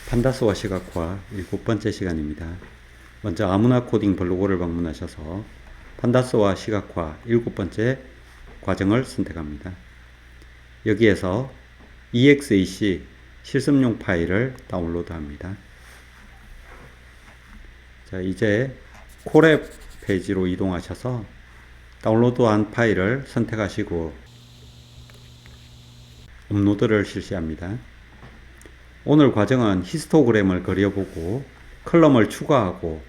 판다스와 시각화 7번째 시간입니다. 먼저 아무나 코딩 블로그를 방문하셔서 판다스와 시각화 7번째 과정을 선택합니다. 여기에서 exec 실습용 파일을 다운로드합니다. 자, 이제 콜앱 페이지로 이동하셔서 다운로드한 파일을 선택하시고 업로드를 실시합니다. 오늘 과정은 히스토그램을 그려보고 컬럼을 추가하고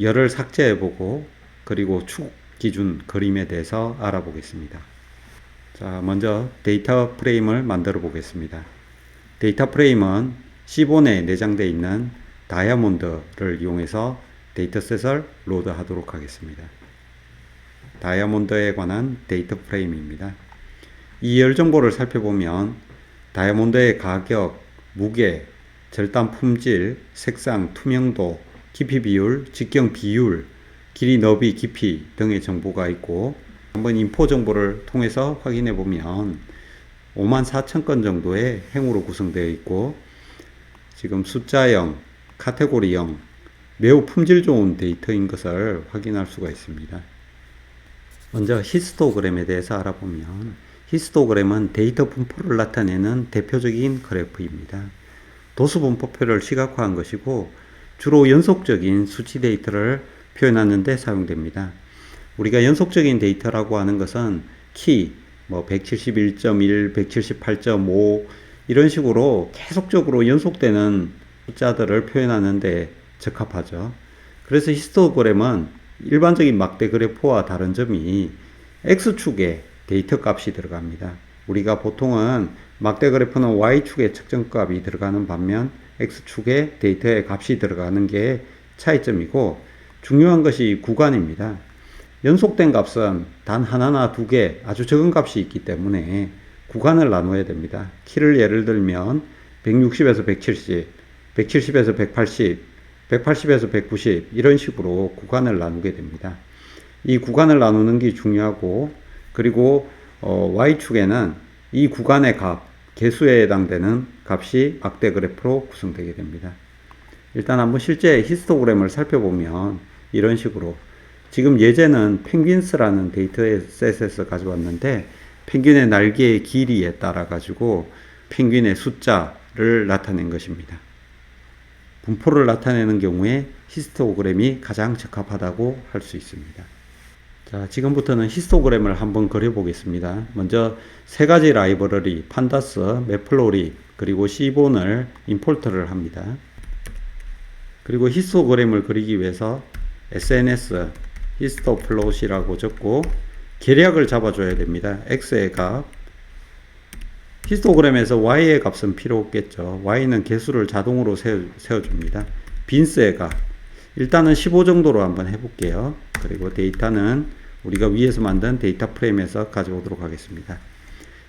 열을 삭제해보고 그리고 축 기준 그림에 대해서 알아보겠습니다. 자, 먼저 데이터 프레임을 만들어 보겠습니다. 데이터 프레임은 C본에 내장되어 있는 다이아몬드를 이용해서 데이터셋을 로드하도록 하겠습니다. 다이아몬드에 관한 데이터 프레임입니다. 이 열 정보를 살펴보면 다이아몬드의 가격, 무게, 절단 품질, 색상, 투명도, 깊이 비율, 직경 비율, 길이, 너비, 깊이 등의 정보가 있고 한번 인포 정보를 통해서 확인해 보면 54,000건 정도의 행으로 구성되어 있고 지금 숫자형, 카테고리형 매우 품질 좋은 데이터인 것을 확인할 수가 있습니다. 먼저 히스토그램에 대해서 알아보면 히스토그램은 데이터 분포를 나타내는 대표적인 그래프입니다. 도수 분포표를 시각화한 것이고 주로 연속적인 수치 데이터를 표현하는 데 사용됩니다. 우리가 연속적인 데이터라고 하는 것은 키, 171.1, 178.5 이런 식으로 계속적으로 연속되는 숫자들을 표현하는 데 적합하죠. 그래서 히스토그램은 일반적인 막대 그래프와 다른 점이 X축에 데이터 값이 들어갑니다. 우리가 보통은 막대 그래프는 Y축에 측정값이 들어가는 반면 X축에 데이터의 값이 들어가는 게 차이점이고 중요한 것이 구간입니다. 연속된 값은 단 하나나 두 개 아주 적은 값이 있기 때문에 구간을 나눠야 됩니다. 키를 예를 들면 160에서 170, 170에서 180, 180에서 190 이런 식으로 구간을 나누게 됩니다. 이 구간을 나누는 게 중요하고 그리고 Y축에는 이 구간의 값, 개수에 해당되는 값이 막대 그래프로 구성되게 됩니다. 일단 한번 실제 히스토그램을 살펴보면 이런 식으로 지금 예제는 펭귄스라는 데이터셋에서 가져왔는데 펭귄의 날개의 길이에 따라 가지고 펭귄의 숫자를 나타낸 것입니다. 분포를 나타내는 경우에 히스토그램이 가장 적합하다고 할 수 있습니다. 자, 지금부터는 히스토그램을 한번 그려보겠습니다. 먼저 세 가지 라이브러리, 판다스, 매플로리, 그리고 C본을 임포트를 합니다. 그리고 히스토그램을 그리기 위해서 SNS, 히스토플롯이라고 적고 계략을 잡아줘야 됩니다. X의 값. 히스토그램에서 Y의 값은 필요 없겠죠. Y는 개수를 자동으로 세워줍니다. 빈스의 값. 일단은 15 정도로 한번 해볼게요. 그리고 데이터는 우리가 위에서 만든 데이터 프레임에서 가져오도록 하겠습니다.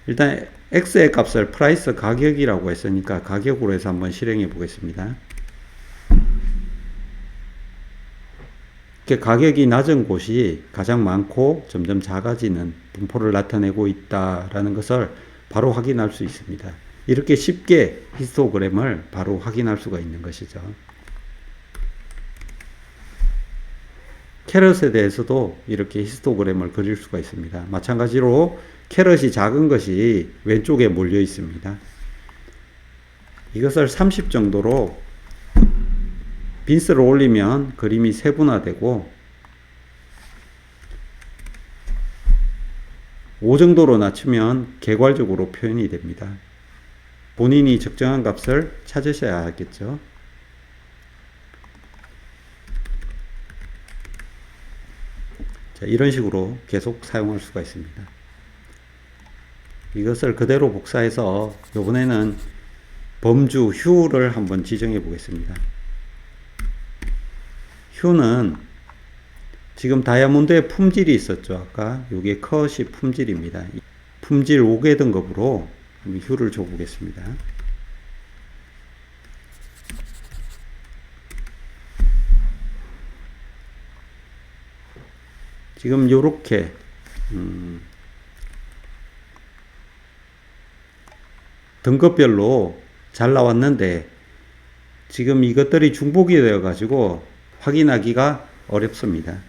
일단 X의 값을 프라이스 가격이라고 했으니까 가격으로 해서 한번 실행해 보겠습니다. 이렇게 가격이 낮은 곳이 가장 많고 점점 작아지는 분포를 나타내고 있다라는 것을 바로 확인할 수 있습니다. 이렇게 쉽게 히스토그램을 바로 확인할 수가 있는 것이죠. 캐럿에 대해서도 이렇게 히스토그램을 그릴 수가 있습니다. 마찬가지로 캐럿이 작은 것이 왼쪽에 몰려 있습니다. 이것을 30 정도로 빈스를 올리면 그림이 세분화되고 5 정도로 낮추면 개괄적으로 표현이 됩니다. 본인이 적정한 값을 찾으셔야 하겠죠. 자, 이런 식으로 계속 사용할 수가 있습니다. 이것을 그대로 복사해서 이번에는 범주 휴를 한번 지정해 보겠습니다. 휴는 지금 다이아몬드의 품질이 있었죠. 아까 이게 컷이 품질입니다. 품질 5개 등급으로 휴를 줘 보겠습니다. 지금 요렇게 등급별로 잘 나왔는데 지금 이것들이 중복이 되어 가지고 확인하기가 어렵습니다.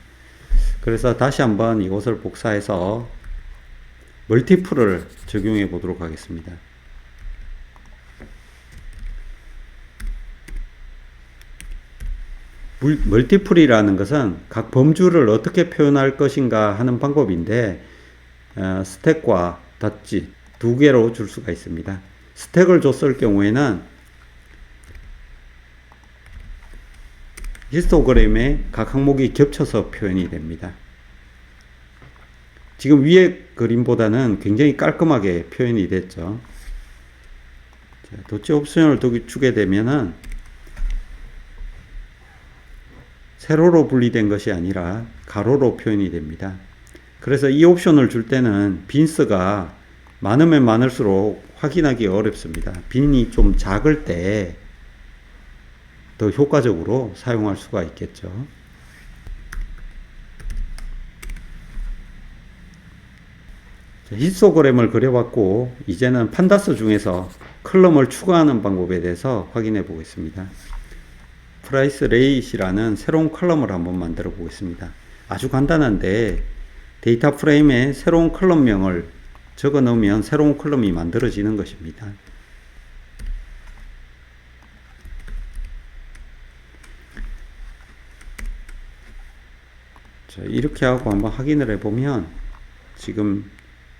그래서 다시 한번 이것을 복사해서 멀티플을 적용해 보도록 하겠습니다. 멀티플이라는 것은 각 범주를 어떻게 표현할 것인가 하는 방법인데 스택과 닷지 두 개로 줄 수가 있습니다. 스택을 줬을 경우에는 히스토그램에 각 항목이 겹쳐서 표현이 됩니다. 지금 위에 그림보다는 굉장히 깔끔하게 표현이 됐죠. 덧지 옵션을 주게 되면은 세로로 분리된 것이 아니라 가로로 표현이 됩니다. 그래서 이 옵션을 줄 때는 빈스가 많으면 많을수록 확인하기 어렵습니다. 빈이 좀 작을 때 더 효과적으로 사용할 수가 있겠죠. 히스토그램을 그려봤고 이제는 판다스 중에서 컬럼을 추가하는 방법에 대해서 확인해 보겠습니다. 프라이스 레이시라는 새로운 컬럼을 한번 만들어 보겠습니다. 아주 간단한데 데이터 프레임에 새로운 컬럼명을 적어 넣으면 새로운 컬럼이 만들어지는 것입니다. 자, 이렇게 하고 한번 확인을 해보면 지금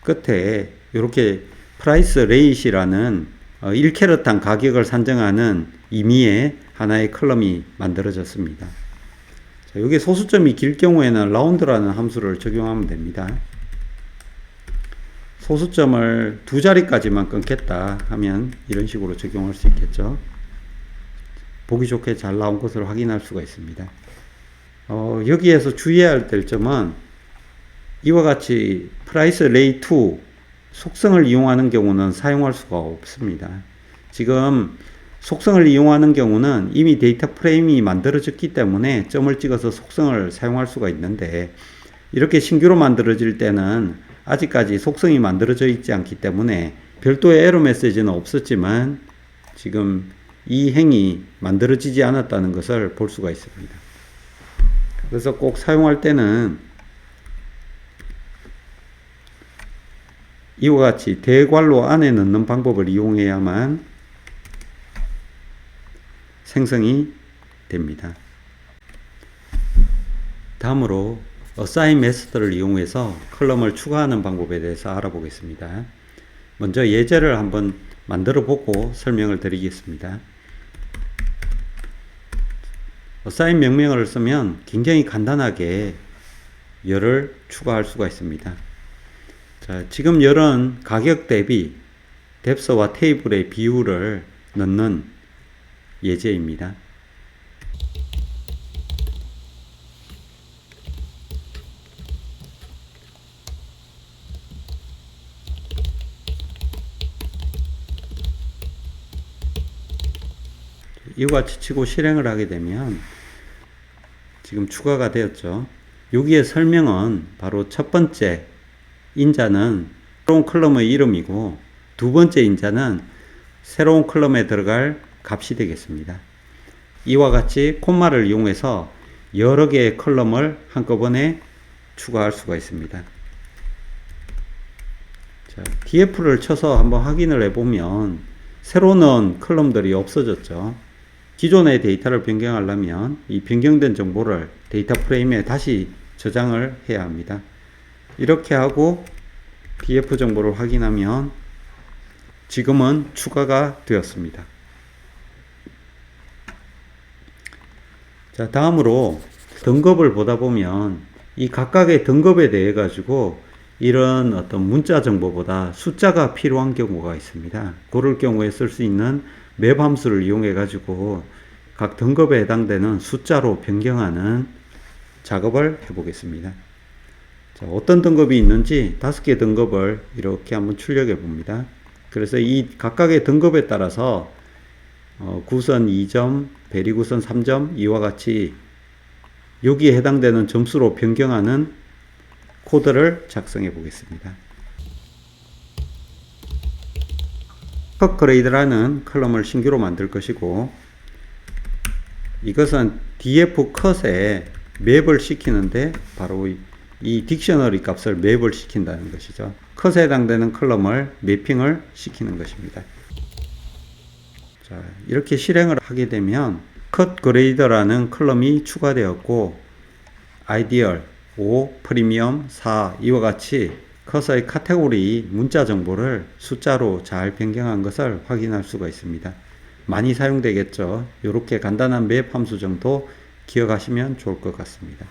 끝에 이렇게 프라이스 레이시라는 1캐럿당 가격을 산정하는 임의의 하나의 컬럼이 만들어졌습니다. 자, 여기 소수점이 길 경우에는 라운드라는 함수를 적용하면 됩니다. 소수점을 두 자리까지만 끊겠다 하면 이런 식으로 적용할 수 있겠죠. 보기 좋게 잘 나온 것을 확인할 수가 있습니다. 여기에서 주의해야 될 점은 이와 같이 프라이스 레이 2 속성을 이용하는 경우는 사용할 수가 없습니다. 지금 속성을 이용하는 경우는 이미 데이터 프레임이 만들어졌기 때문에 점을 찍어서 속성을 사용할 수가 있는데 이렇게 신규로 만들어질 때는 아직까지 속성이 만들어져 있지 않기 때문에 별도의 에러 메시지는 없었지만 지금 이 행이 만들어지지 않았다는 것을 볼 수가 있습니다. 그래서 꼭 사용할 때는 이와 같이 대괄호 안에 넣는 방법을 이용해야만 생성이 됩니다. 다음으로 assign 메서드를 이용해서 컬럼을 추가하는 방법에 대해서 알아보겠습니다. 먼저 예제를 한번 만들어 보고 설명을 드리겠습니다. assign 명령어를 쓰면 굉장히 간단하게 열을 추가할 수가 있습니다. 자, 지금 열은 가격 대비 뎁스와 테이블의 비율을 넣는 예제입니다. 이와 같이 치고 실행을 하게 되면 지금 추가가 되었죠. 여기에 설명은 바로 첫 번째 인자는 새로운 컬럼의 이름이고 두 번째 인자는 새로운 컬럼에 들어갈 값이 되겠습니다. 이와 같이 콤마를 이용해서 여러 개의 컬럼을 한꺼번에 추가할 수가 있습니다. 자, df를 쳐서 한번 확인을 해보면 새로 넣은 컬럼들이 없어졌죠. 기존의 데이터를 변경하려면 이 변경된 정보를 데이터 프레임에 다시 저장을 해야 합니다. 이렇게 하고 df 정보를 확인하면 지금은 추가가 되었습니다. 자, 다음으로 등급을 보다 보면 이 각각의 등급에 대해 가지고 이런 어떤 문자 정보보다 숫자가 필요한 경우가 있습니다. 그럴 경우에 쓸 수 있는 맵 함수를 이용해 가지고 각 등급에 해당되는 숫자로 변경하는 작업을 해 보겠습니다. 자, 어떤 등급이 있는지 5개 등급을 이렇게 한번 출력해 봅니다. 그래서 이 각각의 등급에 따라서 구선 2점, 배리구선 3점 이와 같이 여기에 해당되는 점수로 변경하는 코드를 작성해 보겠습니다. 컷 그레이드라는 컬럼을 신규로 만들 것이고 이것은 df 컷에 맵을 시키는데 바로 이 딕셔너리 값을 맵을 시킨다는 것이죠. 컷에 해당되는 컬럼을 매핑을 시키는 것입니다. 자, 이렇게 실행을 하게 되면 컷 그레이더라는 컬럼이 추가되었고 아이디얼 5, 프리미엄 4 이와 같이 컷의 카테고리 문자 정보를 숫자로 잘 변경한 것을 확인할 수가 있습니다. 많이 사용되겠죠. 이렇게 간단한 맵 함수 정도 기억하시면 좋을 것 같습니다.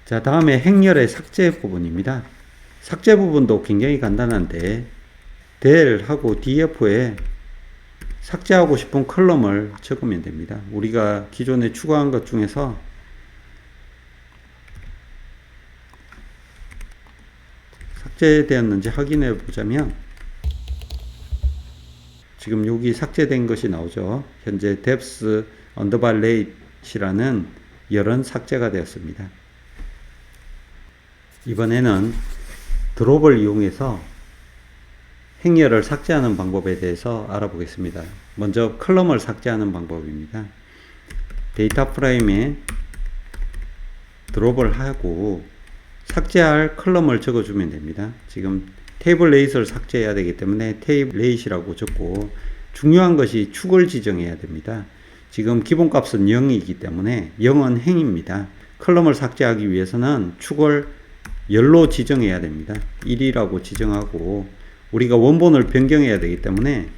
자, 다음에 행렬의 삭제 부분입니다. 삭제 부분도 굉장히 간단한데 del하고 df에 삭제하고 싶은 컬럼을 적으면 됩니다. 우리가 기존에 추가한 것 중에서 삭제되었는지 확인해 보자면 지금 여기 삭제된 것이 나오죠. 현재 depth underbar rate이라는 열은 삭제가 되었습니다. 이번에는 드롭을 이용해서 행렬을 삭제하는 방법에 대해서 알아보겠습니다. 먼저 컬럼을 삭제하는 방법입니다. 데이터 프레임에 드롭을 하고 삭제할 컬럼을 적어주면 됩니다. 지금 테이블 레이스를 삭제해야 되기 때문에 테이블 레이스라고 적고 중요한 것이 축을 지정해야 됩니다. 지금 기본값은 0이기 때문에 0은 행입니다. 컬럼을 삭제하기 위해서는 축을 열로 지정해야 됩니다. 1이라고 지정하고 우리가 원본을 변경해야 되기 때문에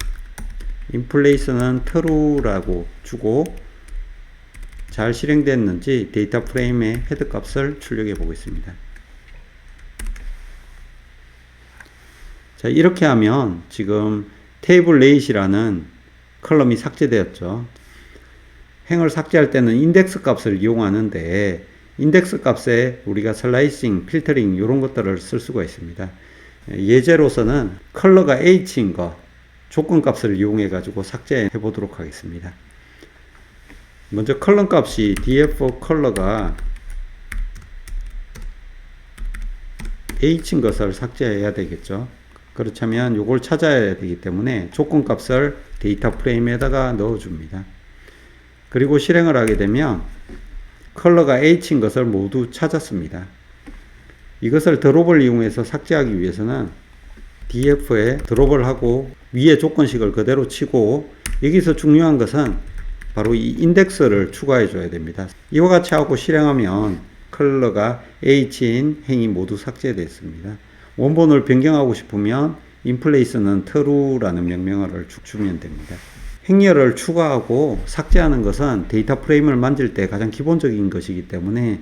인플레이스는 true라고 주고 잘 실행됐는지 데이터 프레임의 헤드 값을 출력해 보겠습니다. 자, 이렇게 하면 지금 테이블 레이시라는 컬럼이 삭제되었죠. 행을 삭제할 때는 인덱스 값을 이용하는데 인덱스 값에 우리가 슬라이싱, 필터링 이런 것들을 쓸 수가 있습니다. 예제로서는 컬러가 H인 거 조건 값을 이용해 가지고 삭제해 보도록 하겠습니다. 먼저 컬럼 값이 df 컬러가 H인 것을 삭제해야 되겠죠. 그렇다면 이걸 찾아야 되기 때문에 조건 값을 데이터 프레임에다가 넣어줍니다. 그리고 실행을 하게 되면 컬러가 H인 것을 모두 찾았습니다. 이것을 드롭을 이용해서 삭제하기 위해서는 df에 드롭을 하고 위에 조건식을 그대로 치고 여기서 중요한 것은 바로 이 인덱스를 추가해 줘야 됩니다. 이와 같이 하고 실행하면 컬러가 H인 행이 모두 삭제됐습니다. 원본을 변경하고 싶으면 인플레이스는 true라는 명령어를 주면 됩니다. 행렬을 추가하고 삭제하는 것은 데이터 프레임을 만질 때 가장 기본적인 것이기 때문에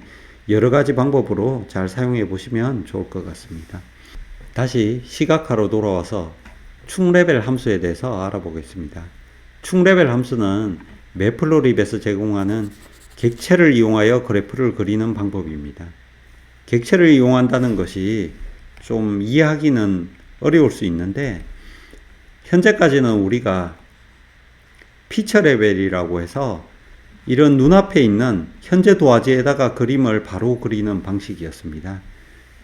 여러 가지 방법으로 잘 사용해 보시면 좋을 것 같습니다. 다시 시각화로 돌아와서 축레벨 함수에 대해서 알아보겠습니다. 축레벨 함수는 매플로립에서 제공하는 객체를 이용하여 그래프를 그리는 방법입니다. 객체를 이용한다는 것이 좀 이해하기는 어려울 수 있는데 현재까지는 우리가 피처 레벨이라고 해서 이런 눈앞에 있는 현재 도화지에다가 그림을 바로 그리는 방식이었습니다.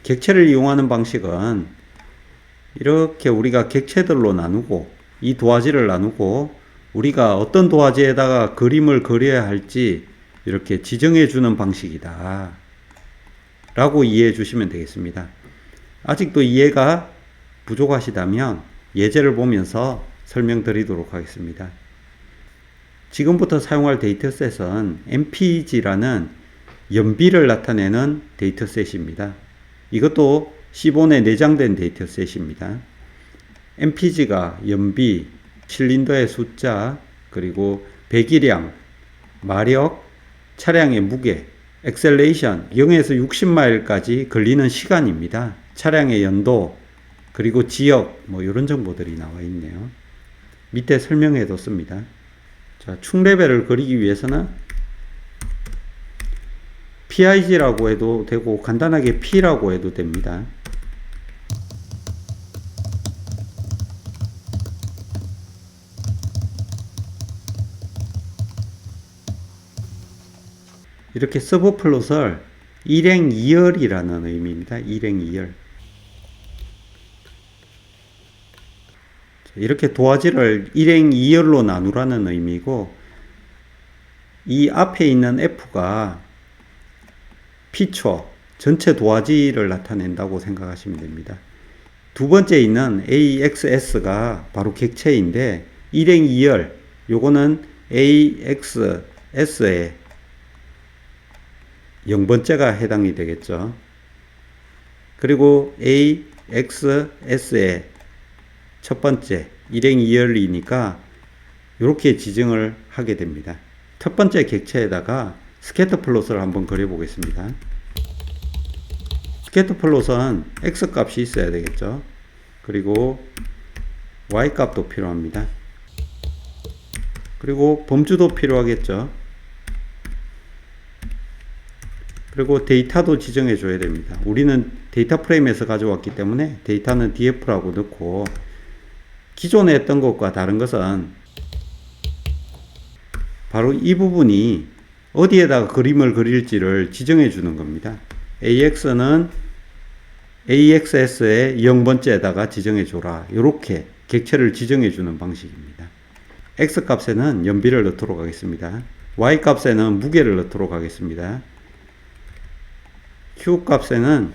객체를 이용하는 방식은 이렇게 우리가 객체들로 나누고 이 도화지를 나누고 우리가 어떤 도화지에다가 그림을 그려야 할지 이렇게 지정해 주는 방식이다 라고 이해해 주시면 되겠습니다. 아직도 이해가 부족하시다면 예제를 보면서 설명드리도록 하겠습니다. 지금부터 사용할 데이터셋은 mpg라는 연비를 나타내는 데이터셋입니다. 이것도 C 본에 내장된 데이터셋입니다. mpg가 연비, 실린더의 숫자, 그리고 배기량, 마력, 차량의 무게, 엑셀레이션 0에서 60마일까지 걸리는 시간입니다. 차량의 연도, 그리고 지역, 이런 정보들이 나와 있네요. 밑에 설명해 뒀습니다. 자, 축 레벨을 그리기 위해서는 PIG라고 해도 되고 간단하게 P라고 해도 됩니다. 이렇게 서브 플롯을 일행 2열이라는 의미입니다. 일행 2열. 이렇게 도화지를 일행 2열로 나누라는 의미고 이 앞에 있는 F가 피처, 전체 도화지를 나타낸다고 생각하시면 됩니다. 두 번째 있는 AXS가 바로 객체인데, 일행 2열, 요거는 AXS의 0번째가 해당이 되겠죠. 그리고 AXS의 첫 번째, 일행 2열이니까 이렇게 지정을 하게 됩니다. 첫 번째 객체에다가 스캐터 플롯을 한번 그려 보겠습니다. 스캐터 플롯은 X 값이 있어야 되겠죠. 그리고 Y 값도 필요합니다. 그리고 범주도 필요하겠죠. 그리고 데이터도 지정해 줘야 됩니다. 우리는 데이터 프레임에서 가져왔기 때문에 데이터는 df라고 넣고, 기존에 했던 것과 다른 것은 바로 이 부분이 어디에다가 그림을 그릴지를 지정해 주는 겁니다. AX는 AXS의 0번째에다가 지정해 줘라. 이렇게 객체를 지정해 주는 방식입니다. X 값에는 연비를 넣도록 하겠습니다. Y 값에는 무게를 넣도록 하겠습니다. Q 값에는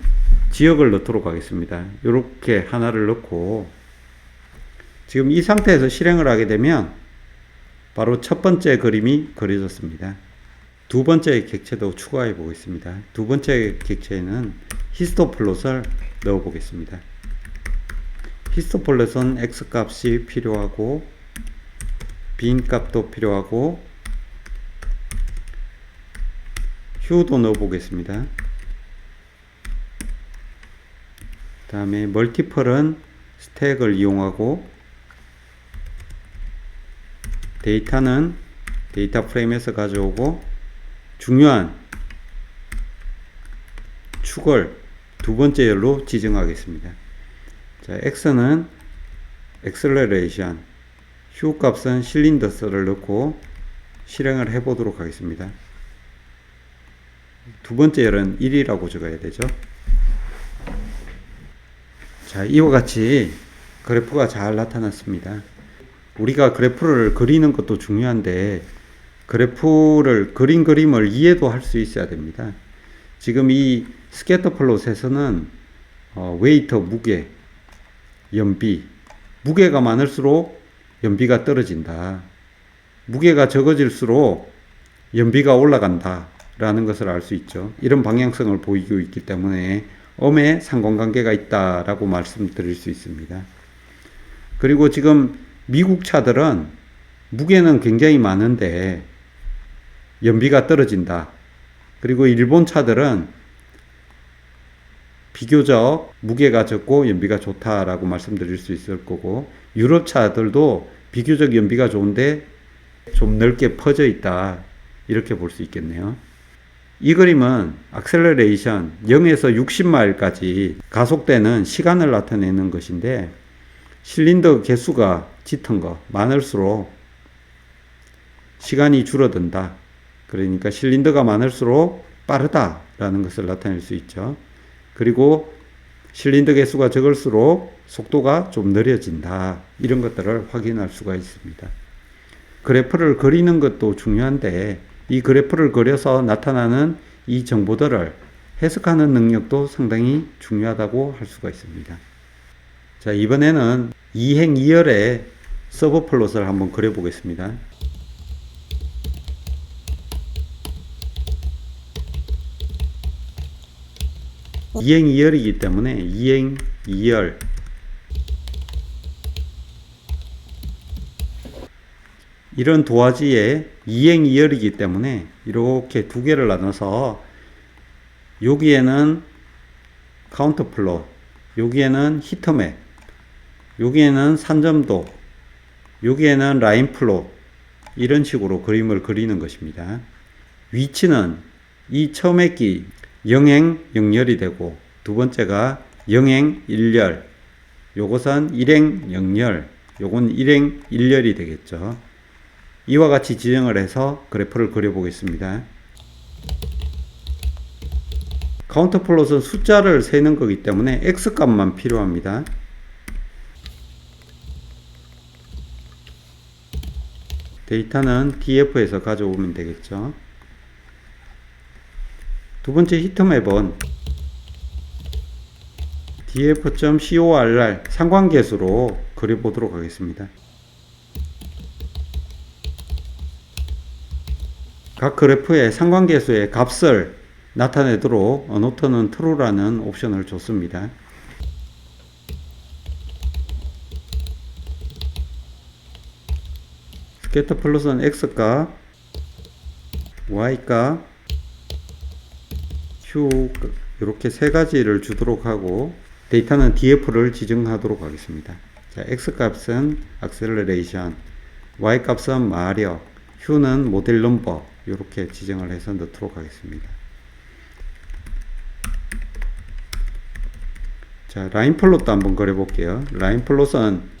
지역을 넣도록 하겠습니다. 이렇게 하나를 넣고, 지금 이 상태에서 실행을 하게 되면 바로 첫 번째 그림이 그려졌습니다. 두 번째 객체도 추가해 보겠습니다. 두 번째 객체에는 히스토플롯을 넣어 보겠습니다. 히스토플롯은 X 값이 필요하고, 빈 값도 필요하고, Q도 넣어 보겠습니다. 그 다음에 멀티플은 스택을 이용하고, 데이터는 데이터 프레임에서 가져오고, 중요한 축을 두 번째 열로 지정하겠습니다. 자, X는 액셀러레이션, Q 값은 실린더스를 넣고 실행을 해 보도록 하겠습니다. 두 번째 열은 1이라고 적어야 되죠. 자, 이와 같이 그래프가 잘 나타났습니다. 우리가 그래프를 그리는 것도 중요한데, 그래프를 그린 그림을 이해도 할 수 있어야 됩니다. 지금 이 스캐터 플롯에서는 웨이터, 무게, 연비, 무게가 많을수록 연비가 떨어진다. 무게가 적어질수록 연비가 올라간다 라는 것을 알 수 있죠. 이런 방향성을 보이고 있기 때문에 음의 상관관계가 있다라고 말씀드릴 수 있습니다. 그리고 지금 미국 차들은 무게는 굉장히 많은데 연비가 떨어진다. 그리고 일본 차들은 비교적 무게가 적고 연비가 좋다라고 말씀드릴 수 있을 거고, 유럽 차들도 비교적 연비가 좋은데 좀 넓게 퍼져 있다. 이렇게 볼 수 있겠네요. 이 그림은 액셀러레이션 0에서 60마일까지 가속되는 시간을 나타내는 것인데, 실린더 개수가 짙은 거 많을수록 시간이 줄어든다. 그러니까 실린더가 많을수록 빠르다라는 것을 나타낼 수 있죠. 그리고 실린더 개수가 적을수록 속도가 좀 느려진다. 이런 것들을 확인할 수가 있습니다. 그래프를 그리는 것도 중요한데, 이 그래프를 그려서 나타나는 이 정보들을 해석하는 능력도 상당히 중요하다고 할 수가 있습니다. 자, 이번에는 2행 2열의 서버 플롯을 한번 그려 보겠습니다. 2행 2열이기 때문에 2행 2열, 이런 도화지에 2행 2열이기 때문에 이렇게 두 개를 나눠서 여기에는 카운터 플롯, 여기에는 히터맵, 여기에는 산점도, 여기에는 라인 플롯, 이런 식으로 그림을 그리는 것입니다. 위치는 이 처음에 끼 0행 0열이 되고, 두 번째가 0행 1열, 요것은 1행 0열, 요건 1행 1열이 되겠죠. 이와 같이 지정을 해서 그래프를 그려 보겠습니다. 카운터 플롯은 숫자를 세는 거기 때문에 X 값만 필요합니다. 데이터는 DF에서 가져오면 되겠죠. 두 번째 히트맵은 df.corr 상관계수로 그려보도록 하겠습니다. 각 그래프의 상관계수의 값을 나타내도록 note는 true라는 옵션을 줬습니다. 스캐터 플롯은 x값, y값, q 이렇게 세 가지를 주도록 하고 데이터는 df를 지정하도록 하겠습니다. 자, x값은 acceleration, y값은 마력, q는 모델 넘버 이렇게 지정을 해서 넣도록 하겠습니다. 자, 라인 플롯도 한번 그려 볼게요. 라인 플롯은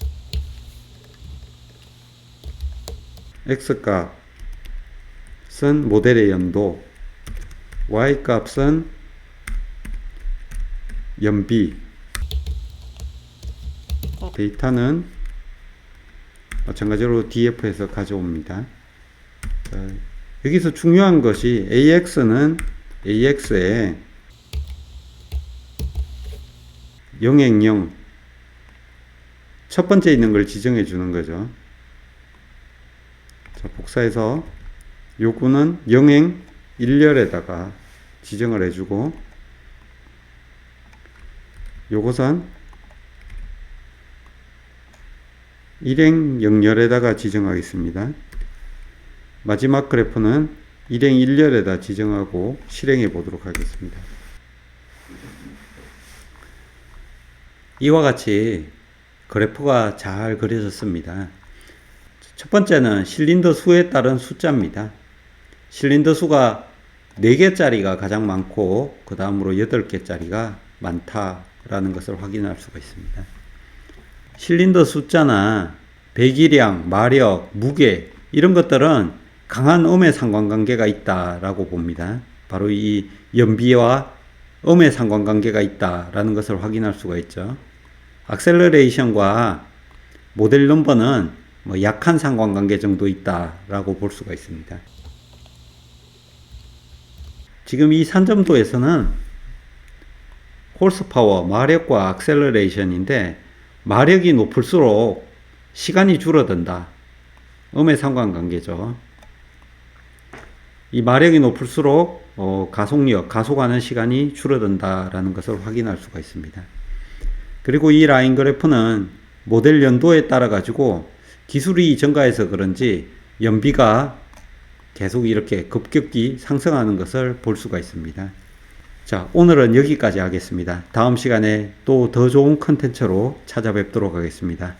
x값은 모델의 연도, y값은 연비, 데이터는 마찬가지로 df에서 가져옵니다. 자, 여기서 중요한 것이 ax는 ax에 0행령 첫 번째 있는 걸 지정해 주는 거죠. 자, 복사해서 요구는 0행 1열에다가 지정을 해주고 요것은 1행 0열에다가 지정하겠습니다. 마지막 그래프는 1행 1열에다 지정하고 실행해 보도록 하겠습니다. 이와 같이 그래프가 잘 그려졌습니다. 첫 번째는 실린더 수에 따른 숫자입니다. 실린더 수가 4개짜리가 가장 많고 그 다음으로 8개짜리가 많다라는 것을 확인할 수가 있습니다. 실린더 숫자나 배기량, 마력, 무게 이런 것들은 강한 음의 상관관계가 있다라고 봅니다. 바로 이 연비와 음의 상관관계가 있다라는 것을 확인할 수가 있죠. 악셀러레이션과 모델 넘버는 약한 상관관계 정도 있다라고 볼 수가 있습니다. 지금 이 산점도에서는 홀스파워, 마력과 악셀러레이션인데 마력이 높을수록 시간이 줄어든다. 음의 상관관계죠. 이 마력이 높을수록 가속력, 가속하는 시간이 줄어든다라는 것을 확인할 수가 있습니다. 그리고 이 라인 그래프는 모델 연도에 따라 가지고 기술이 증가해서 그런지 연비가 계속 이렇게 급격히 상승하는 것을 볼 수가 있습니다. 자, 오늘은 여기까지 하겠습니다. 다음 시간에 또 더 좋은 컨텐츠로 찾아뵙도록 하겠습니다.